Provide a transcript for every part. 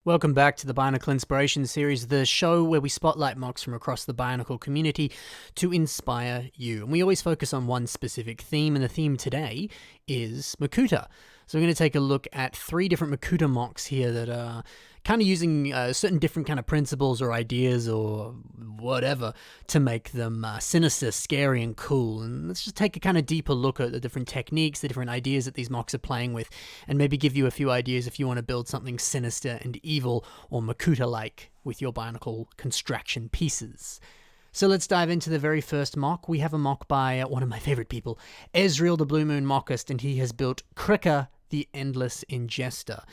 Welcome back to the Bionicle Inspiration Series, the show where we spotlight MOCs from across the Bionicle community to inspire you. And we always focus on one specific theme, and the theme today is Makuta. So we're going to take a look at 3 different Makuta MOCs here that are kind of using certain different kind of principles or ideas or whatever to make them sinister, scary, and cool. And let's just take a kind of deeper look at the different techniques, the different ideas that these MOCs are playing with, and maybe give you a few ideas if you want to build something sinister and evil or Makuta-like with your Bionicle construction pieces. So let's dive into the very first MOC. We have a MOC by one of my favorite people, Ezreel the Blue Moon MOCist, and he has built Krika the Endless Ingester.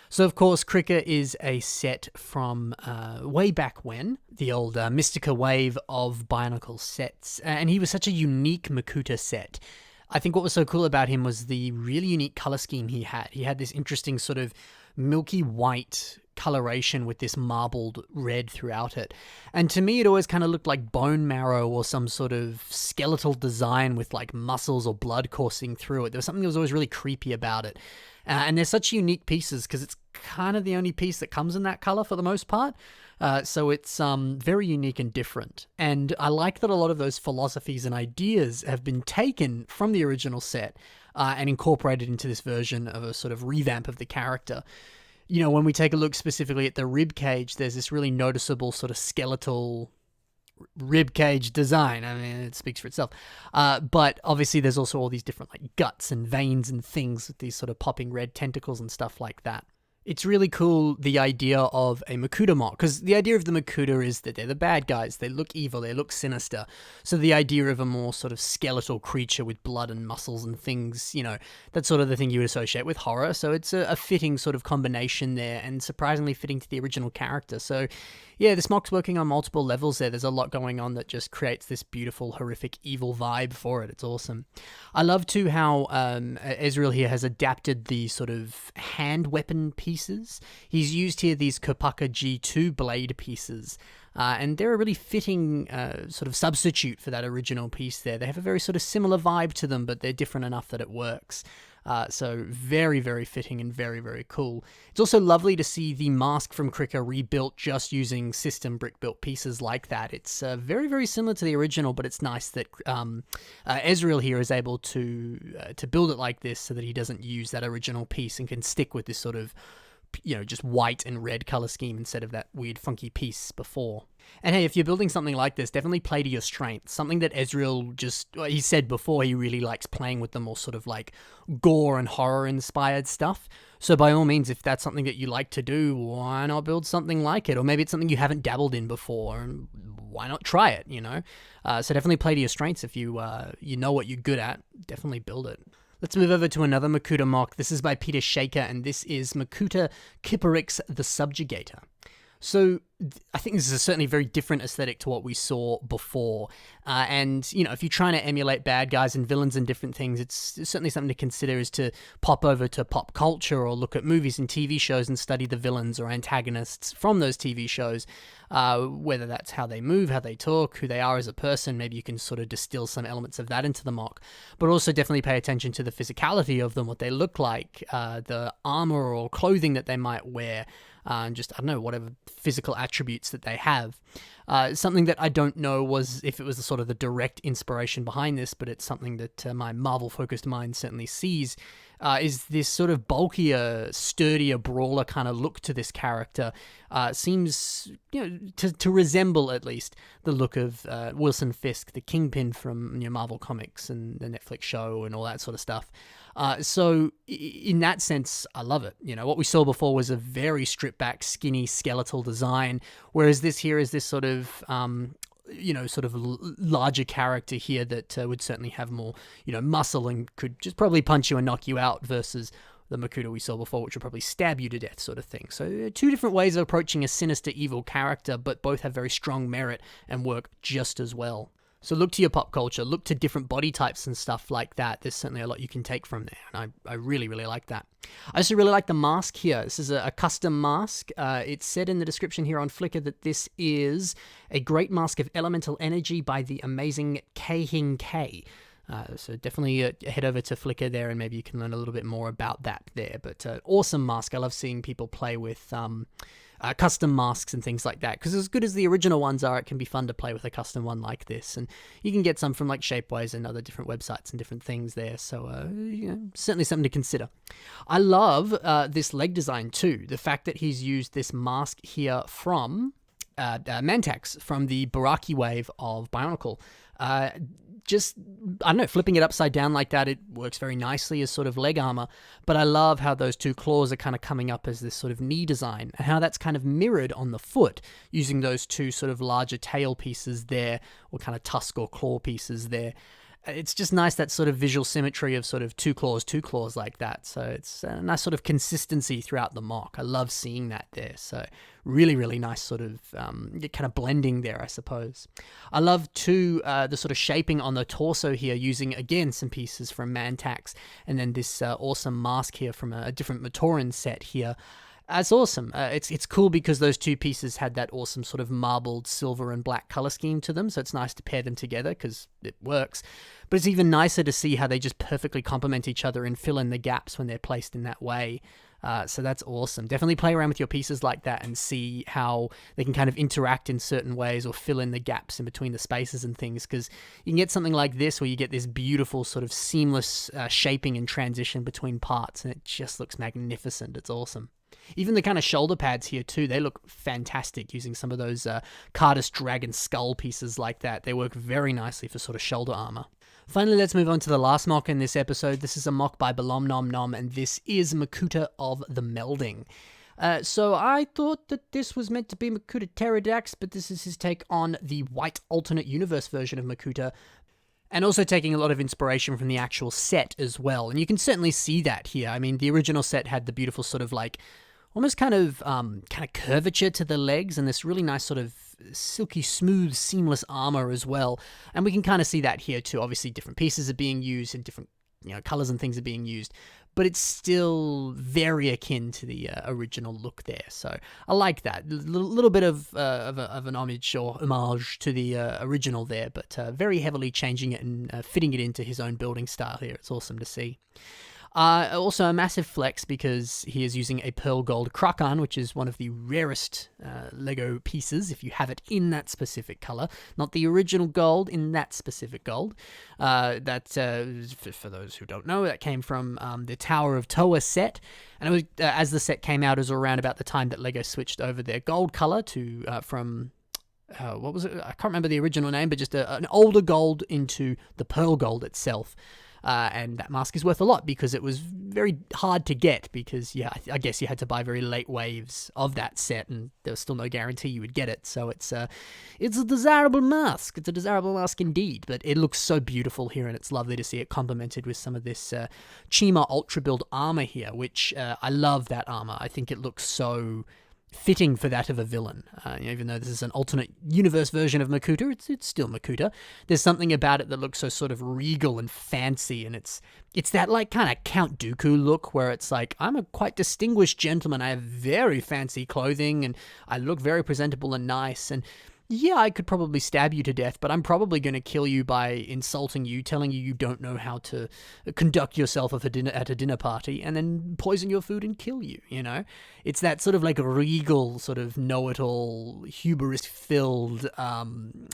So, of course, Krika is a set from way back when, the old Mystica wave of Bionicle sets, and he was such a unique Makuta set. I think what was so cool about him was the really unique color scheme he had. He had this interesting sort of milky white coloration with this marbled red throughout it. And to me, it always kind of looked like bone marrow or some sort of skeletal design with like muscles or blood coursing through it. There was something that was always really creepy about it. And they're such unique pieces because it's kind of the only piece that comes in that color for the most part. So it's very unique and different. And I like that a lot of those philosophies and ideas have been taken from the original set and incorporated into this version of a sort of revamp of the character. You know, when we take a look specifically at the rib cage, there's this really noticeable sort of skeletal rib cage design. I mean, it speaks for itself. But obviously there's also all these different like guts and veins and things with these sort of popping red tentacles and stuff like that. It's really cool, the idea of a Makuta MOC, because the idea of the Makuta is that they're the bad guys, they look evil, they look sinister. So the idea of a more sort of skeletal creature with blood and muscles and things, you know, that's sort of the thing you would associate with horror. So it's a fitting sort of combination there, and surprisingly fitting to the original character. So yeah, this MOC's working on multiple levels there. There's a lot going on that just creates this beautiful, horrific, evil vibe for it. It's awesome. I love too how Ezreal here has adapted the sort of hand weapon pieces. He's used here these Kopaka G2 blade pieces. And they're a really fitting sort of substitute for that original piece there. They have a very sort of similar vibe to them, but they're different enough that it works. So very, very fitting and very, very cool. It's also lovely to see the mask from Krika rebuilt just using system brick-built pieces like that. It's very, very similar to the original, but it's nice that Ezreal here is able to build it like this so that he doesn't use that original piece and can stick with this sort of, you know, just white and red color scheme instead of that weird funky piece before. And hey, if you're building something like this, definitely play to your strengths. Something that Ezreal he said before, he really likes playing with the more sort of like gore and horror inspired stuff. So by all means, if that's something that you like to do, why not build something like it? Or maybe it's something you haven't dabbled in before, and why not try it, you know? So definitely play to your strengths. If you know what you're good at, definitely build it. Let's move over to another Makuta MOC. This is by Petersheikah, and this is Makuta Kuperix the Subjugator. So I think this is a certainly very different aesthetic to what we saw before. And, you know, if you're trying to emulate bad guys and villains and different things, it's certainly something to consider is to pop over to pop culture or look at movies and TV shows and study the villains or antagonists from those TV shows, whether that's how they move, how they talk, who they are as a person. Maybe you can sort of distill some elements of that into the MOC, but also definitely pay attention to the physicality of them, what they look like, the armor or clothing that they might wear, and just, I don't know, whatever physical attributes that they have. Something that I don't know was if it was the sort of the direct inspiration behind this, but it's something that my Marvel-focused mind certainly sees, is this sort of bulkier, sturdier, brawler kind of look to this character. Seems, you know, to resemble at least the look of Wilson Fisk, the Kingpin from, you know, Marvel Comics and the Netflix show and all that sort of stuff. So in that sense, I love it. You know, what we saw before was a very stripped back, skinny, skeletal design, whereas this here is this sort of, you know, sort of larger character here that would certainly have more, you know, muscle and could just probably punch you and knock you out versus the Makuta we saw before, which would probably stab you to death sort of thing. So 2 different ways of approaching a sinister, evil character, but both have very strong merit and work just as well. So look to your pop culture, look to different body types and stuff like that. There's certainly a lot you can take from there, and I really, really like that. I also really like the mask here. This is a custom mask. It said in the description here on Flickr that this is a great mask of elemental energy by the amazing K-Hing K. So definitely head over to Flickr there and maybe you can learn a little bit more about that there. But awesome mask. I love seeing people play with custom masks and things like that, because as good as the original ones are, it can be fun to play with a custom one like this, and you can get some from like Shapeways and other different websites and different things there, so certainly something to consider. I love this leg design too, the fact that he's used this mask here from Mantax from the Baraki wave of Bionicle. Just, I don't know, flipping it upside down like that, it works very nicely as sort of leg armor, but I love how those two claws are kind of coming up as this sort of knee design, and how that's kind of mirrored on the foot, using those two sort of larger tail pieces there, or kind of tusk or claw pieces there. It's just nice, that sort of visual symmetry of sort of two claws like that. So it's a nice sort of consistency throughout the MOC. I love seeing that there. So really, really nice sort of kind of blending there, I suppose. I love too the sort of shaping on the torso here, using again some pieces from Mantax, and then this awesome mask here from a different Matoran set here. It's awesome. It's cool because those two pieces had that awesome sort of marbled silver and black color scheme to them, so it's nice to pair them together because it works. But it's even nicer to see how they just perfectly complement each other and fill in the gaps when they're placed in that way. So that's awesome. Definitely play around with your pieces like that and see how they can kind of interact in certain ways or fill in the gaps in between the spaces and things, because you can get something like this where you get this beautiful sort of seamless shaping and transition between parts, and it just looks magnificent. It's awesome. Even the kind of shoulder pads here too, they look fantastic, using some of those Cardus Dragon skull pieces like that. They work very nicely for sort of shoulder armor. Finally, let's move on to the last MOC in this episode. This is a MOC by Ballom Nom Nom, and this is Makuta of the Melding. So I thought that this was meant to be Makuta Pterodax, but this is his take on the white alternate universe version of Makuta, and also taking a lot of inspiration from the actual set as well. And you can certainly see that here. I mean, the original set had the beautiful sort of like almost kind of curvature to the legs, and this really nice sort of silky smooth seamless armor as well. And we can kind of see that here too. Obviously different pieces are being used and different colors and things are being used, but it's still very akin to the original look there. So I like that. A little bit of an homage or homage to the original there, but very heavily changing it and fitting it into his own building style here. It's awesome to see. Also a massive flex because he is using a pearl gold Krakan, which is one of the rarest Lego pieces if you have it in that specific color, not the original gold, in that specific gold. That for those who don't know, that came from the Tower of Toa set, and it was as the set came out, it was around about the time that Lego switched over their gold color to from what was it? I can't remember the original name, but just an older gold into the pearl gold itself. And that mask is worth a lot because it was very hard to get, because I guess you had to buy very late waves of that set, and there was still no guarantee you would get it. So it's a desirable mask. It's a desirable mask indeed, but it looks so beautiful here, and it's lovely to see it complemented with some of this Chima Ultra Build armor here, which I love that armor. I think it looks so fitting for that of a villain. Even though this is an alternate universe version of Makuta, it's still Makuta. There's something about it that looks so sort of regal and fancy, and it's that like kind of Count Dooku look where it's like, I'm a quite distinguished gentleman. I have very fancy clothing, and I look very presentable and nice, and yeah, I could probably stab you to death, but I'm probably going to kill you by insulting you, telling you don't know how to conduct yourself at a dinner party, and then poison your food and kill you, It's that sort of like regal, sort of know-it-all, hubris-filled,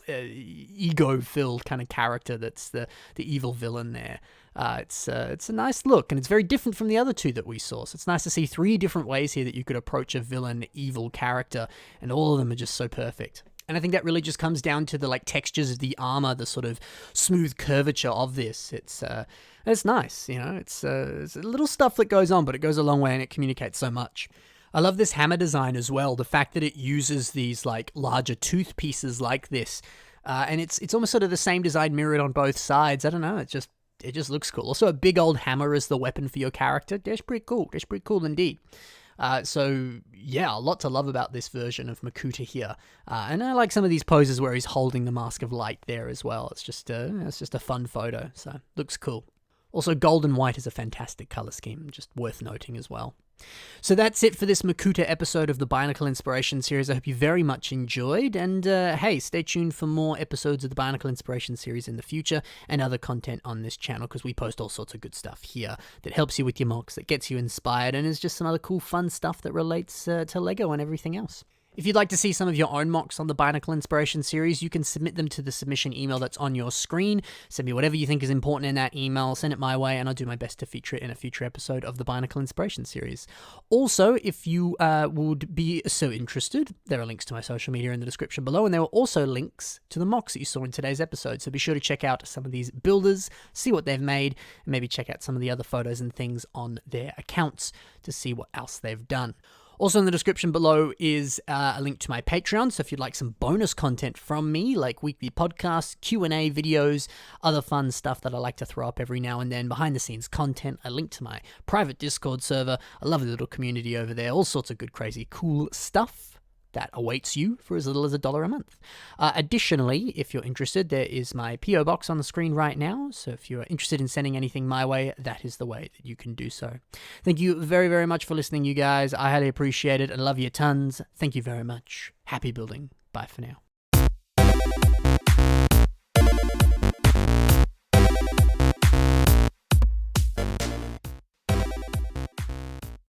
ego-filled kind of character that's the evil villain there. It's a nice look, and it's very different from the other two that we saw. So it's nice to see 3 different ways here that you could approach a villain, evil character, and all of them are just so perfect. And I think that really just comes down to the like textures of the armor, the sort of smooth curvature of this. It's nice, It's little stuff that goes on, but it goes a long way and it communicates so much. I love this hammer design as well. The fact that it uses these like larger tooth pieces like this, and it's almost sort of the same design mirrored on both sides. I don't know. It just looks cool. Also, a big old hammer as the weapon for your character. That's pretty cool. That's pretty cool indeed. So yeah, a lot to love about this version of Makuta here. And I like some of these poses where he's holding the Mask of Light there as well. It's just a fun photo, so looks cool. Also, gold and white is a fantastic color scheme, just worth noting as well. So that's it for this Makuta episode of the Bionicle Inspiration series. I hope you very much enjoyed, and hey, stay tuned for more episodes of the Bionicle Inspiration series in the future and other content on this channel, because we post all sorts of good stuff here that helps you with your MOCs, that gets you inspired, and is just some other cool fun stuff that relates to LEGO and everything else. If you'd like to see some of your own MOCs on the Bionicle Inspiration series, you can submit them to the submission email that's on your screen. Send me whatever you think is important in that email, send it my way, and I'll do my best to feature it in a future episode of the Bionicle Inspiration series. Also, if you would be so interested, there are links to my social media in the description below, and there are also links to the MOCs that you saw in today's episode, so be sure to check out some of these builders, see what they've made, and maybe check out some of the other photos and things on their accounts to see what else they've done. Also in the description below is a link to my Patreon, so if you'd like some bonus content from me, like weekly podcasts, Q&A videos, other fun stuff that I like to throw up every now and then, behind-the-scenes content, a link to my private Discord server, a lovely little community over there, all sorts of good, crazy, cool stuff that awaits you for as little as $1 a month. Additionally, if you're interested, there is my P.O. box on the screen right now, so if you're interested in sending anything my way, that is the way that you can do so. Thank you very, very much for listening, you guys. I highly appreciate it. I love you tons. Thank you very much. Happy building. Bye for now.